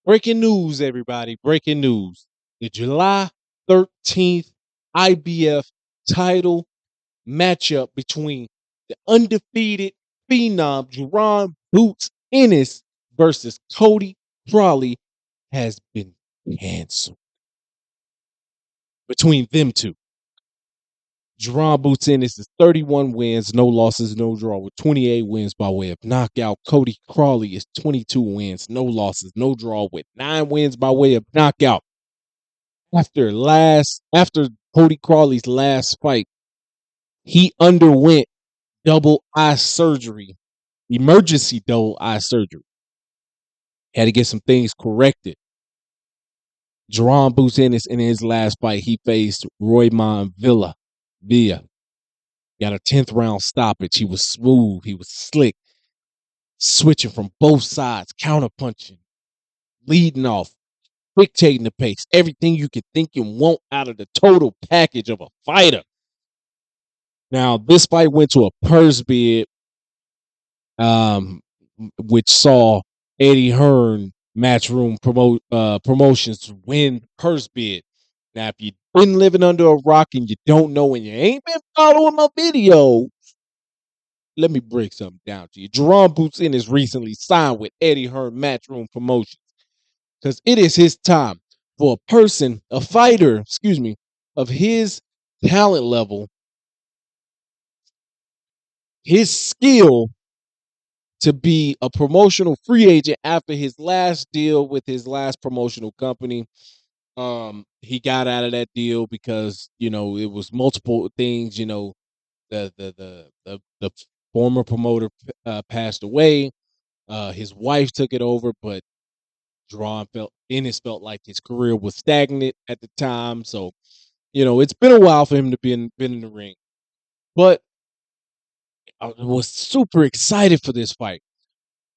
Breaking news, everybody. Breaking news. The July 13th IBF title matchup between the undefeated phenom Jaron Boots Ennis versus Cody Crowley has been canceled. Between them two, Jaron Boots Ennis is 31 wins, no losses, no draw, with 28 wins by way of knockout. Cody Crowley is 22 wins, no losses, no draw, with 9 wins by way of knockout. After Cody Crowley's last fight, he underwent double eye surgery, emergency double eye surgery. Had to get some things corrected. Jaron Boots Ennis, in his last fight, he faced Roymond Villa. Got a 10th round stoppage. He was smooth. He was slick. Switching from both sides, counterpunching, leading off, dictating the pace. Everything you could think and want out of the total package of a fighter. Now, this fight went to a purse bid, which saw Eddie Hearn Matchroom Promotions win purse bid. Now, if you've been living under a rock and you don't know and you ain't been following my video, let me break something down to you. Jaron Boots Ennis recently signed with Eddie Hearn Matchroom Promotions because it is his time for a fighter, of his talent level, his skill, to be a promotional free agent after his last deal with his last promotional company. He got out of that deal because, it was multiple things. The former promoter passed away. His wife took it over, but Ennis felt like his career was stagnant at the time. So, it's been a while for him to been in the ring. But I was super excited for this fight.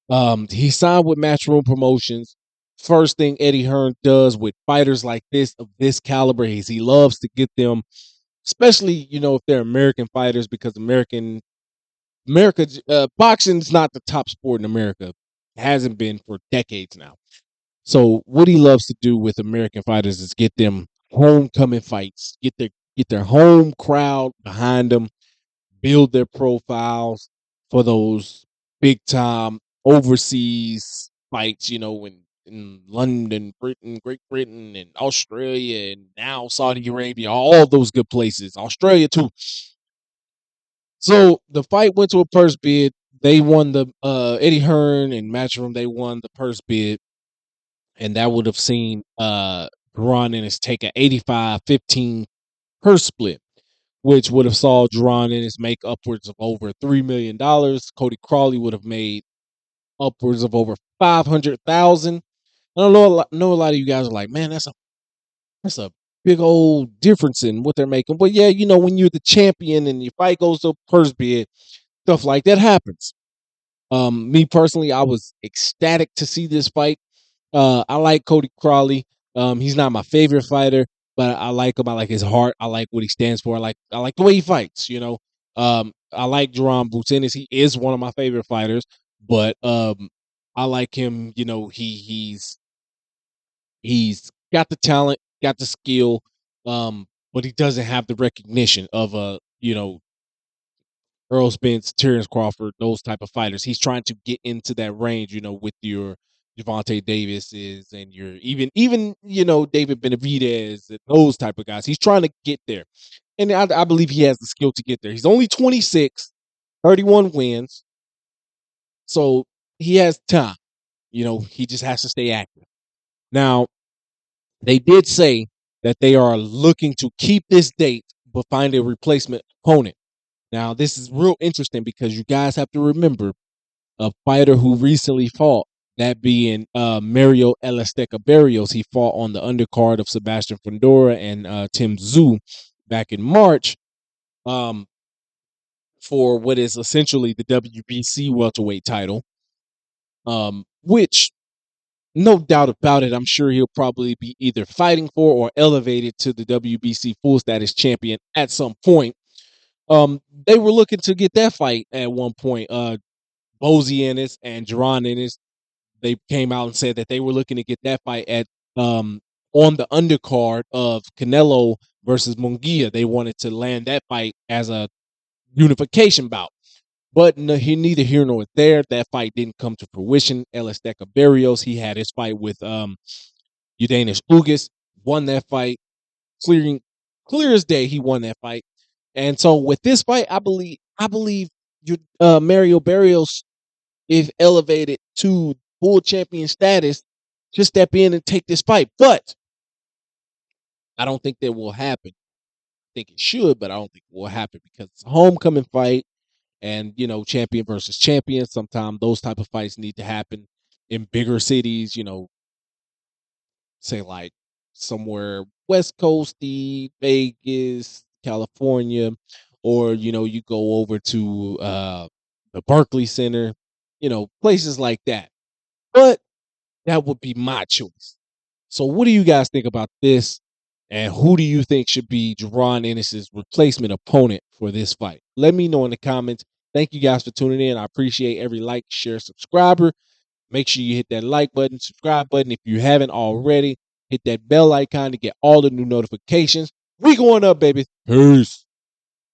He signed with Matchroom Promotions. First thing Eddie Hearn does with fighters like this, of this caliber, is he loves to get them, especially, if they're American fighters, because boxing is not the top sport in America. It hasn't been for decades now. So what he loves to do with American fighters is get them homecoming fights, get their home crowd behind them, build their profiles for those big time overseas fights, in London, Britain, Great Britain, and Australia, and now Saudi Arabia, all those good places, Australia too. So the fight went to a purse bid. They won the Eddie Hearn and Matchroom. They won the purse bid, and that would have seen Jaron Ennis take an 85-15 purse split, which would have saw Jaron Ennis make upwards of over $3 million. Cody Crowley would have made upwards of over $500,000. I don't know a lot of you guys are like, man, that's a big old difference in what they're making. But yeah, when you're the champion and your fight goes to purse bid, stuff like that happens. Me personally, I was ecstatic to see this fight. I like Cody Crowley. He's not my favorite fighter, but I like him. I like his heart. I like what he stands for. I like the way he fights. I like Jaron Boots Ennis. He is one of my favorite fighters, but I like him. He's got the talent, got the skill, but he doesn't have the recognition of Earl Spence, Terrence Crawford, those type of fighters. He's trying to get into that range, with your Javante Davises and your even David Benavidez and those type of guys. He's trying to get there, and I believe he has the skill to get there. He's only 26, 31 wins, so he has time. He just has to stay active. Now, they did say that they are looking to keep this date, but find a replacement opponent. Now, this is real interesting because you guys have to remember a fighter who recently fought, that being Mario Elasteca Barrios. He fought on the undercard of Sebastian Fundora and Tim Tszyu back in March for what is essentially the WBC welterweight title, which, no doubt about it, I'm sure he'll probably be either fighting for or elevated to the WBC full status champion at some point. They were looking to get that fight at one point. Bozy Ennis and Jaron Ennis, they came out and said that they were looking to get that fight at um, on the undercard of Canelo versus Munguia. They wanted to land that fight as a unification bout. But no, neither here nor there. That fight didn't come to fruition. Ellis Deca Barrios, he had his fight with Udanis Ugas, won that fight. Clear as day, he won that fight. And so with this fight, I believe Mario Barrios, if elevated to full champion status, just step in and take this fight. But I don't think that will happen. I think it should, but I don't think it will happen because it's a homecoming fight. And champion versus champion, sometimes those type of fights need to happen in bigger cities, say like somewhere west coasty, Vegas, California, or you go over to the Barclay Center, places like that. But that would be my choice. So what do you guys think about this? And who do you think should be Jaron Ennis's replacement opponent for this fight? Let me know in the comments. Thank you guys for tuning in. I appreciate every like, share, subscriber. Make sure you hit that like button, subscribe button if you haven't already. Hit that bell icon to get all the new notifications. We going up, baby. Peace.